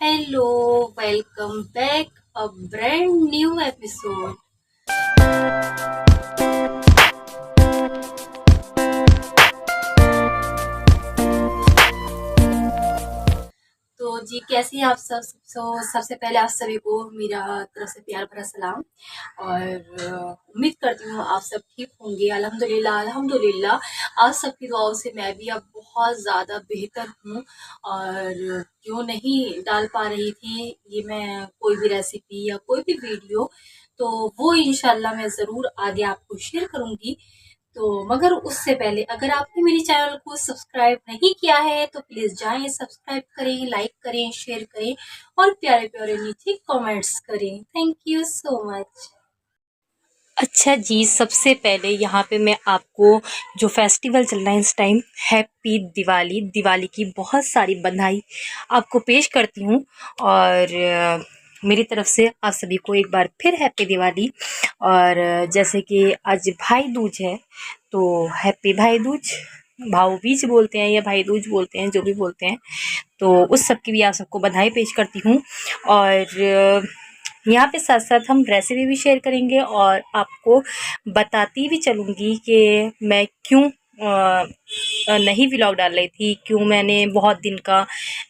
Hello, welcome back a brand new episode. तो जी कैसे हैं आप सब। सबसे पहले आप सभी को मेरा तरफ से प्यार भरा सलाम और उम्मीद करती हूँ आप सब ठीक होंगे। अल्हम्दुलिल्लाह अल्हम्दुलिल्लाह आप सबकी दुआओं से मैं भी अब बहुत ज़्यादा बेहतर हूँ। और क्यों नहीं डाल पा रही थी ये मैं कोई भी रेसिपी या कोई भी वीडियो, तो वो इंशाल्लाह मैं ज़रूर आगे आपको शेयर करूँगी। तो मगर उससे पहले अगर आपने मेरे चैनल को सब्सक्राइब नहीं किया है तो प्लीज जाएं, सब्सक्राइब करें, लाइक करें, शेयर करें और प्यारे प्यारे नीचे कमेंट्स करें। Thank you so much. अच्छा जी, सबसे पहले यहाँ पे मैं आपको जो फेस्टिवल चल रहा है इस टाइम, हैप्पी दिवाली, दिवाली की बहुत सारी बधाई आपको पेश करती हूँ। और मेरी तरफ से आप सभी को एक बार फिर हैप्पी दिवाली। और जैसे कि आज भाई दूज है तो हैप्पी भाई दूज, भाऊ बीज बोलते हैं या भाई दूज बोलते हैं, जो भी बोलते हैं, तो उस सब की भी आप सबको बधाई पेश करती हूँ। और यहाँ पे साथ साथ हम रेसिपी भी शेयर करेंगे और आपको बताती भी चलूँगी कि मैं क्यों नहीं व्लॉग डाल रही थी, क्यों मैंने बहुत दिन का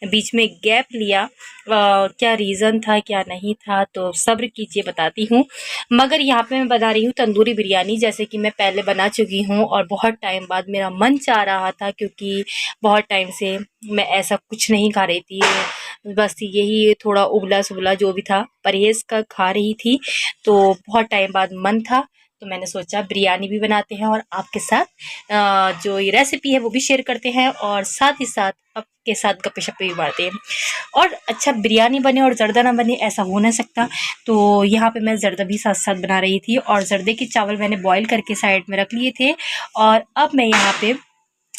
बीच में गैप लिया, क्या रीज़न था क्या नहीं था, तो सब्र कीजिए बताती हूँ। मगर यहाँ पे मैं बना रही हूँ तंदूरी बिरयानी, जैसे कि मैं पहले बना चुकी हूँ और बहुत टाइम बाद मेरा मन चाह रहा था, क्योंकि बहुत टाइम से मैं ऐसा कुछ नहीं खा रही थी, बस यही थोड़ा उबला सुबला जो भी था परहेज़ का खा रही थी। तो बहुत टाइम बाद मन था तो मैंने सोचा बिरयानी भी बनाते हैं और आपके साथ जो ये रेसिपी है वो भी शेयर करते हैं और साथ ही साथ आपके साथ गप्पे शप्पे भी मारते हैं। और अच्छा, बिरयानी बने और जर्दा ना बने ऐसा हो नहीं सकता, तो यहाँ पे मैं जर्दा भी साथ साथ बना रही थी और जर्दे के चावल मैंने बॉईल करके साइड में रख लिए थे। और अब मैं यहाँ पे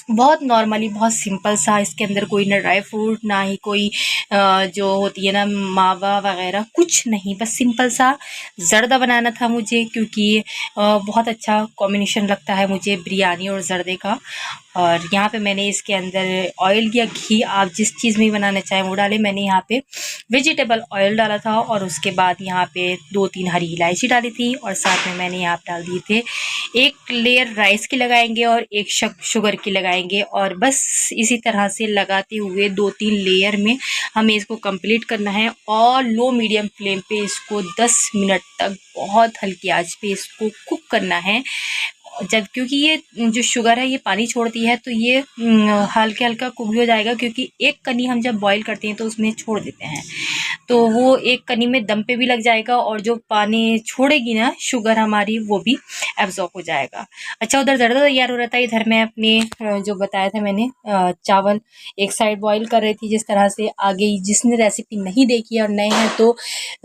बहुत नॉर्मली, बहुत सिंपल सा, इसके अंदर कोई ना ड्राई फ्रूट ना ही कोई जो होती है ना मावा वगैरह, कुछ नहीं, बस सिंपल सा ज़र्दा बनाना था मुझे, क्योंकि बहुत अच्छा कॉम्बिनेशन लगता है मुझे बिरयानी और ज़र्दे का। और यहाँ पे मैंने इसके अंदर ऑयल या घी, आप जिस चीज़ में बनाना चाहें वो डालें। मैंने यहाँ पे वेजिटेबल ऑयल डाला था और उसके बाद यहाँ पे 2-3 हरी इलायची डाली थी और साथ में मैंने यहाँ पे डाल दिए थे, एक लेयर राइस की लगाएंगे और एक शुगर की लगाएंगे। और बस इसी तरह से लगाते हुए 2-3 लेयर में हमें इसको कंप्लीट करना है और लो मीडियम फ्लेम पे इसको 10 मिनट तक बहुत हल्की आंच पे इसको कुक करना है। जब क्योंकि ये जो शुगर है ये पानी छोड़ती है तो ये हल्का हल्का कुक भी हो जाएगा, क्योंकि एक कनी हम जब बॉईल करते हैं तो उसमें छोड़ देते हैं, तो वो एक कनी में दम पे भी लग जाएगा और जो पानी छोड़ेगी ना शुगर हमारी वो भी एब्जॉर्ब हो जाएगा। अच्छा, उधर ज़र्दा तैयार हो रहा था, इधर मैं अपने जो बताया था मैंने चावल एक साइड बॉईल कर रही थी। जिस तरह से, आगे जिसने रेसिपी नहीं देखी और नए हैं तो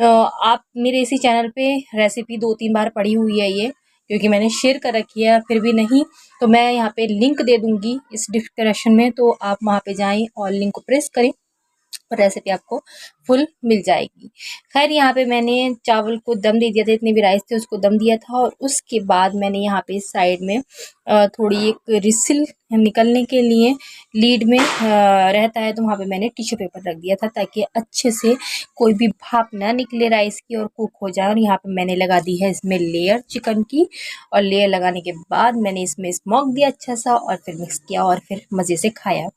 आप मेरे इसी चैनल पे रेसिपी 2-3 बार पड़ी हुई है ये, क्योंकि मैंने शेयर कर रखी है, फिर भी नहीं तो मैं यहाँ पे लिंक दे दूँगी इस डिस्क्रिप्शन में, तो आप वहाँ पे जाएँ और लिंक को प्रेस करें और रेसिपी आपको फुल मिल जाएगी। खैर, यहाँ पे मैंने चावल को दम दे दिया था, इतने भी राइस थे उसको दम दिया था और उसके बाद मैंने यहाँ पे साइड में थोड़ी एक रिसिल निकलने के लिए लीड में रहता है, तो वहाँ पे मैंने टिश्यू पेपर रख दिया था ताकि अच्छे से कोई भी भाप ना निकले राइस की और कुक हो जाए। और यहाँ पे मैंने लगा दी है इसमें लेयर चिकन की, और लेयर लगाने के बाद मैंने इसमें स्मोक दिया अच्छा सा और फिर मिक्स किया और फिर मज़े से खाया।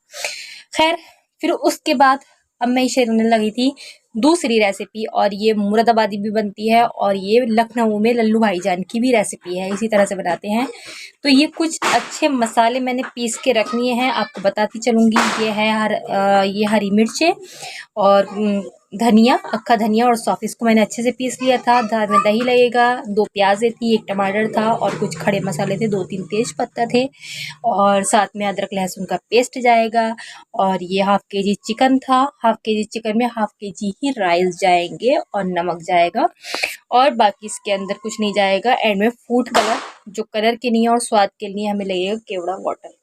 खैर, फिर उसके बाद अब मैं शेयर करने लगी थी दूसरी रेसिपी, और ये मुरादाबादी भी बनती है और ये लखनऊ में लल्लू भाईजान की भी रेसिपी है, इसी तरह से बनाते हैं। तो ये कुछ अच्छे मसाले मैंने पीस के रख लिए हैं, आपको बताती चलूँगी। ये है ये हरी मिर्चें और धनिया, अक्खा धनिया और सौंफ, इसको मैंने अच्छे से पीस लिया था। में दही लगेगा, 2 प्याज़ें थी, 1 टमाटर था और कुछ खड़े मसाले थे, 2-3 तेज पत्ता थे और साथ में अदरक लहसुन का पेस्ट जाएगा। और ये हाफ केजी चिकन था, हाफ केजी चिकन में हाफ केजी ही राइस जाएंगे और नमक जाएगा और बाकी इसके अंदर कुछ नहीं जाएगा। एंड में फूड कलर, जो कलर के लिए और स्वाद के लिए हमें लगेगा केवड़ा वाटर।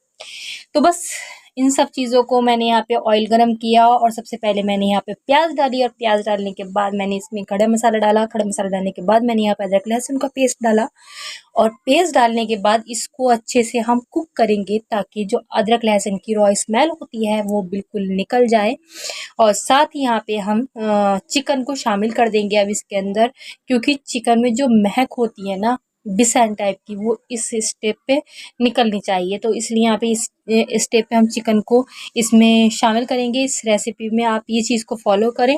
तो बस इन सब चीज़ों को मैंने यहाँ पे ऑयल गरम किया और सबसे पहले मैंने यहाँ पे प्याज डाली और प्याज डालने के बाद मैंने इसमें खड़ा मसाला डाला। खड़ा मसाला डालने के बाद मैंने यहाँ पे अदरक लहसुन का पेस्ट डाला और पेस्ट डालने के बाद इसको अच्छे से हम कुक करेंगे ताकि जो अदरक लहसुन की रॉ स्मेल होती है वो बिल्कुल निकल जाए। और साथ ही यहाँ पे हम चिकन को शामिल कर देंगे अब इसके अंदर, क्योंकि चिकन में जो महक होती है ना बिसान टाइप की, वो इस स्टेप पे निकलनी चाहिए। तो इसलिए यहाँ पे इस स्टेप पे हम चिकन को इसमें शामिल करेंगे। इस रेसिपी में आप ये चीज़ को फॉलो करें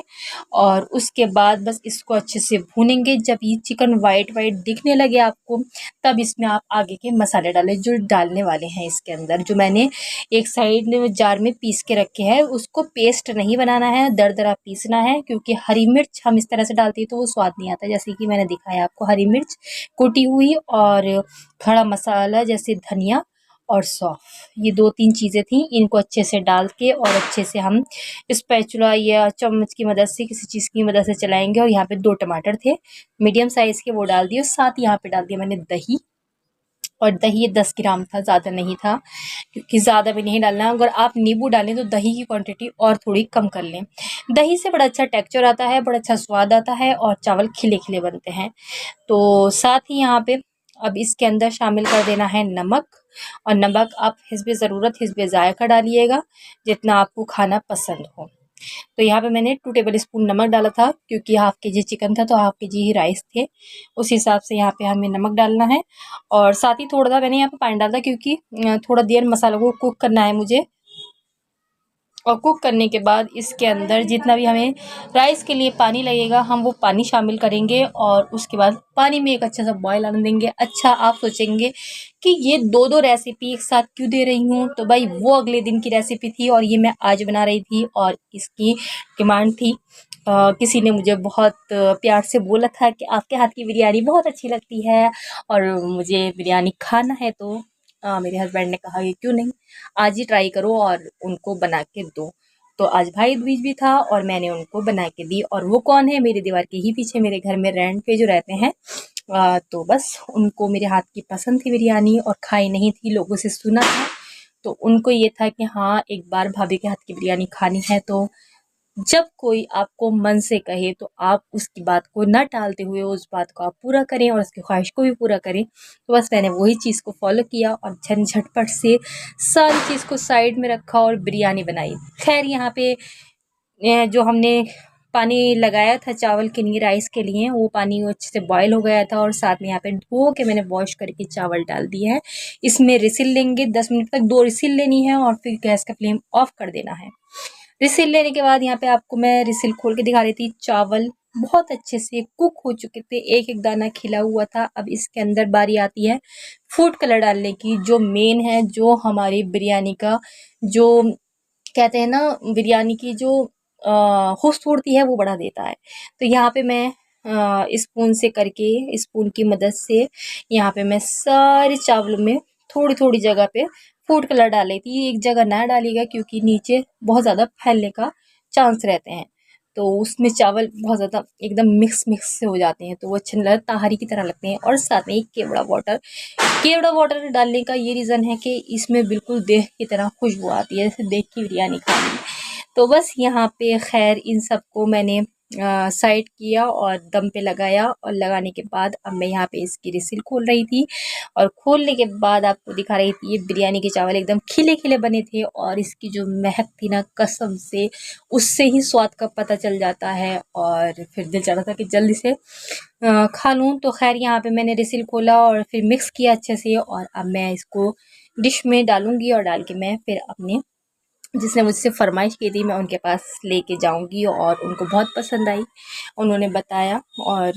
और उसके बाद बस इसको अच्छे से भूनेंगे। जब ये चिकन वाइट वाइट दिखने लगे आपको, तब इसमें आप आगे के मसाले डालें जो डालने वाले हैं इसके अंदर। जो मैंने एक साइड में जार में पीस के रखे हैं, उसको पेस्ट नहीं बनाना है, दरदरा पीसना है, क्योंकि हरी मिर्च हम इस तरह से डालते हैं तो वो स्वाद नहीं आता। जैसे कि मैंने दिखाया आपको, हरी मिर्च कुटी हुई और खड़ा मसाला जैसे धनिया और सौंफ, ये 2-3 चीज़ें थी। इनको अच्छे से डाल के और अच्छे से हम स्पैचुला या चम्मच की मदद से, किसी चीज़ की मदद से चलाएंगे। और यहाँ पे 2 टमाटर थे मीडियम साइज़ के, वो डाल दिए। साथ ही यहाँ पे डाल दिया मैंने दही, और दही 10 ग्राम था, ज़्यादा नहीं था, क्योंकि ज़्यादा भी नहीं डालना। अगर आप नींबू डालें तो दही की क्वांटिटी और थोड़ी कम कर लें। दही से बड़ा अच्छा टेक्सचर आता है, बड़ा अच्छा स्वाद आता है और चावल खिले खिले बनते हैं। तो साथ ही यहाँ पे अब इसके अंदर शामिल कर देना है नमक। और नमक आप हिस्बे ज़रूरत, हिस्बे ज़ायक़ा डालिएगा, जितना आपको खाना पसंद हो। तो यहाँ पे मैंने 2 टेबल स्पून नमक डाला था, क्योंकि हाफ़ केजी चिकन था तो हाफ़ केजी ही राइस थे, उस हिसाब से यहाँ पे हमें नमक डालना है। और साथ ही थोड़ा सा मैंने यहाँ पे पानी डाला था, क्योंकि थोड़ा देर मसालों को कुक करना है मुझे। और कुक करने के बाद इसके अंदर जितना भी हमें राइस के लिए पानी लगेगा, हम वो पानी शामिल करेंगे और उसके बाद पानी में एक अच्छा सा बॉयल आने देंगे। अच्छा, आप सोचेंगे कि ये 2-2 रेसिपी एक साथ क्यों दे रही हूँ? तो भाई वो अगले दिन की रेसिपी थी और ये मैं आज बना रही थी और इसकी डिमांड थी। किसी ने मुझे बहुत प्यार से बोला था कि आपके हाथ की बिरयानी बहुत अच्छी लगती है और मुझे बिरयानी खाना है। तो मेरे हस्बैंड ने कहा कि क्यों नहीं, आज ही ट्राई करो और उनको बना के दो। तो आज भाई दूज भी था और मैंने उनको बना के दी। और वो कौन है? मेरे दीवार के ही पीछे मेरे घर में रेंट पे जो रहते हैं। तो बस उनको मेरे हाथ की पसंद थी बिरयानी और खाई नहीं थी, लोगों से सुना था। तो उनको ये था कि हाँ, एक बार भाभी के हाथ की बिरयानी खानी है। तो जब कोई आपको मन से कहे तो आप उसकी बात को न टालते हुए उस बात को आप पूरा करें और उसकी ख्वाहिश को भी पूरा करें। तो बस मैंने वही चीज़ को फॉलो किया और झटपट से सारी चीज़ को साइड में रखा और बिरयानी बनाई। खैर यहाँ पे जो हमने पानी लगाया था चावल के लिए, राइस के लिए, वो पानी अच्छे से बॉयल हो गया था और साथ में यहाँ पे धो के मैंने वॉश करके चावल डाल दिए हैं। इसमें रिसिल लेंगे 10 मिनट तक, 2 रिसिल लेनी है और फिर गैस का फ्लेम ऑफ कर देना है। रिसिल लेने के बाद यहाँ पे आपको मैं रिसिल खोल के दिखा रही थी। चावल बहुत अच्छे से कुक हो चुके थे, एक एक दाना खिला हुआ था। अब इसके अंदर बारी आती है फूड कलर डालने की, जो मेन है, जो हमारी बिरयानी का, जो कहते हैं ना, बिरयानी की जो खूबसूरती है वो बढ़ा देता है। तो यहाँ पे मैं स्पून से करके, स्पून की मदद से यहाँ पे मैं सारे चावलों में थोड़ी थोड़ी जगह पे फूड कलर डाल रही थी। एक जगह ना डालिएगा, क्योंकि नीचे बहुत ज़्यादा फैलने का चांस रहते हैं। तो उसमें चावल बहुत ज़्यादा एकदम मिक्स मिक्स से हो जाते हैं, तो वो अच्छे नहीं लगते, ताहरी की तरह लगते हैं। और साथ में एक केवड़ा वाटर डालने का ये रीज़न है कि इसमें बिल्कुल देह की तरह खुशबू आती है, जैसे देह की बिरयानी खानी। तो बस यहाँ पे खैर इन सबको मैंने साइड किया और दम पे लगाया। और लगाने के बाद अब मैं यहाँ पे इसकी रिसिल खोल रही थी और खोलने के बाद आपको दिखा रही थी, ये बिरयानी के चावल एकदम खिले खिले बने थे और इसकी जो महक थी ना, कसम से उससे ही स्वाद का पता चल जाता है। और फिर दिल चाह रहा था कि जल्दी से खा लूँ। तो खैर यहाँ पे मैंने रिसिल खोला और फिर मिक्स किया अच्छे से और अब मैं इसको डिश में डालूँगी और डाल के मैं फिर अपने, जिसने मुझसे फ़रमाइश की थी, मैं उनके पास लेके जाऊंगी। और उनको बहुत पसंद आई, उन्होंने बताया। और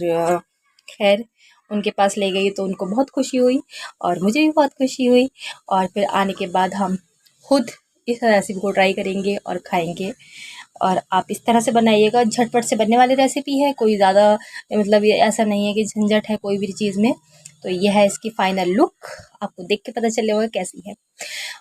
खैर उनके पास ले गई तो उनको बहुत खुशी हुई और मुझे भी बहुत खुशी हुई। और फिर आने के बाद हम खुद इस रेसिपी को ट्राई करेंगे और खाएंगे। और आप इस तरह से बनाइएगा, झटपट से बनने वाली रेसिपी है, कोई ज़्यादा मतलब ये ऐसा नहीं है कि झंझट है कोई भी चीज़ में। तो यह है इसकी फ़ाइनल लुक, आपको देख के पता चल जाएगा कैसी है।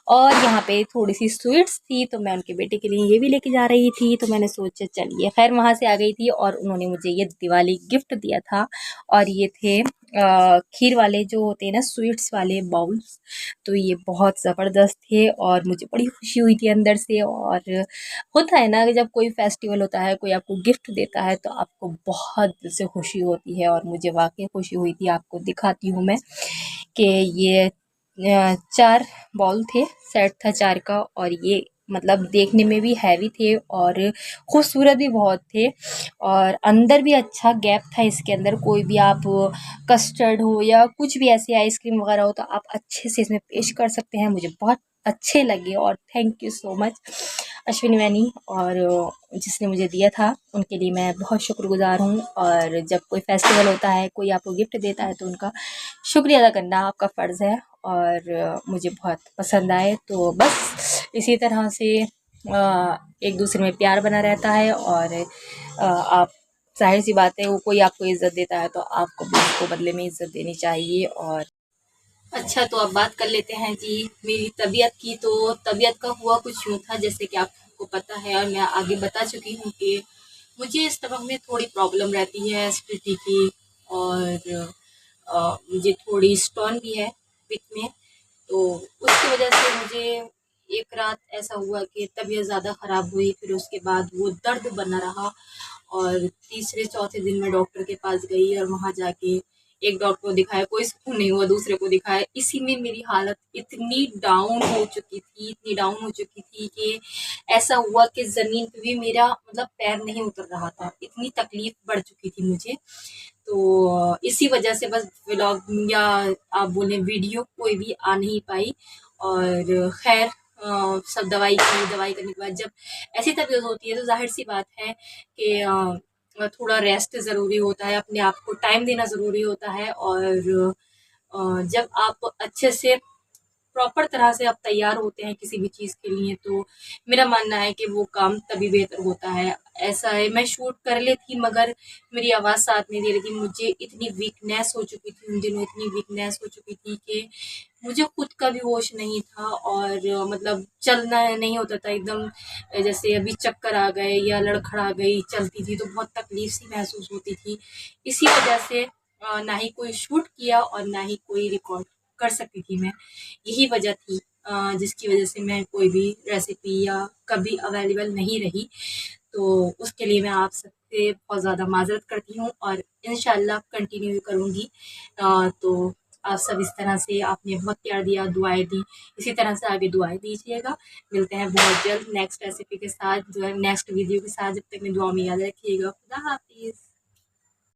और यहाँ पे थोड़ी सी स्वीट्स थी, तो मैं उनके बेटे के लिए ये भी लेके जा रही थी। तो मैंने सोचा चलिए, खैर वहाँ से आ गई थी और उन्होंने मुझे ये दिवाली गिफ्ट दिया था। और ये थे खीर वाले जो होते हैं ना, स्वीट्स वाले बाउल्स, तो ये बहुत ज़बरदस्त थे और मुझे बड़ी खुशी हुई थी अंदर से। और होता है ना कि जब कोई फेस्टिवल होता है, कोई आपको गिफ्ट देता है, तो आपको बहुत दिल से खुशी होती है और मुझे वाक़ई खुशी हुई थी। आपको दिखाती हूँ मैं कि ये 4 बॉल थे, सेट था 4 का, और ये मतलब देखने में भी हैवी थे और खूबसूरत भी बहुत थे। और अंदर भी अच्छा गैप था इसके अंदर, कोई भी आप कस्टर्ड हो या कुछ भी ऐसी आइसक्रीम वगैरह हो तो आप अच्छे से इसमें पेश कर सकते हैं। मुझे बहुत अच्छे लगे और thank you so much Ashwini many, और जिसने मुझे दिया था उनके लिए मैं बहुत शुक्रगुजार हूँ। और जब कोई फेस्टिवल होता है, कोई आपको गिफ्ट देता है, तो उनका शुक्रिया अदा करना आपका फ़र्ज़ है। और मुझे बहुत पसंद आए, तो बस इसी तरह से एक दूसरे में प्यार बना रहता है। और आप, ज़ाहिर सी बात है, वो कोई आपको इज़्ज़त देता है तो आपको भी उसको बदले में इज़्ज़त देनी चाहिए। और अच्छा, तो अब बात कर लेते हैं जी मेरी तबीयत की। तो तबीयत का हुआ कुछ यूँ था, जैसे कि आपको पता है और मैं आगे बता चुकी हूँ कि मुझे स्टमक में थोड़ी प्रॉब्लम रहती है एसिडिटी की। और मुझे थोड़ी स्टोन भी है पिट में। तो उसकी वजह से मुझे एक रात ऐसा हुआ कि तबीयत ज़्यादा ख़राब हुई, फिर उसके बाद वो दर्द बना रहा। और तीसरे चौथे दिन मैं डॉक्टर के पास गई और वहाँ जाके एक डॉक्टर को दिखाया, कोई सुकून नहीं हुआ, दूसरे को दिखाया। इसी में मेरी हालत इतनी डाउन हो चुकी थी, इतनी डाउन हो चुकी थी कि ऐसा हुआ कि ज़मीन पे भी मेरा मतलब पैर नहीं उतर रहा था, इतनी तकलीफ़ बढ़ चुकी थी मुझे। तो इसी वजह से बस व्लॉग या आप बोलें वीडियो कोई भी आ नहीं पाई। और खैर, सब दवाई की, दवाई करने के बाद जब ऐसी तबीयत होती है तो जाहिर सी बात है कि थोड़ा रेस्ट ज़रूरी होता है, अपने आप को टाइम देना ज़रूरी होता है। और जब आप अच्छे से प्रॉपर तरह से आप तैयार होते हैं किसी भी चीज़ के लिए, तो मेरा मानना है कि वो काम तभी बेहतर होता है। ऐसा है, मैं शूट कर ली थी मगर मेरी आवाज़ साथ नहीं दे रही थी। मुझे इतनी वीकनेस हो चुकी थी उन दिनों, इतनी वीकनेस हो चुकी थी कि मुझे खुद का भी होश नहीं था। और मतलब चलना नहीं होता था एकदम, जैसे अभी चक्कर आ गए या लड़खड़ा गई, चलती थी तो बहुत तकलीफ सी महसूस होती थी। इसी वजह से ना ही कोई शूट किया और ना ही कोई रिकॉर्ड कर सकती थी मैं। यही वजह थी जिसकी वजह से मैं कोई भी रेसिपी या कभी अवेलेबल नहीं रही। तो उसके लिए मैं आप सबसे बहुत ज़्यादा माज़रत करती हूँ और इंशाल्लाह कंटिन्यू करूँगी। तो आप सब इस तरह से आपने बहुत प्यार दिया, दुआएँ दी, इसी तरह से आगे दुआएँ दीजिएगा। मिलते हैं बहुत जल्द नेक्स्ट रेसिपी के साथ, जो है नेक्स्ट वीडियो के साथ। जब तक मेरी दुआ में याद रखिएगा। खुदा हाफ़िज़।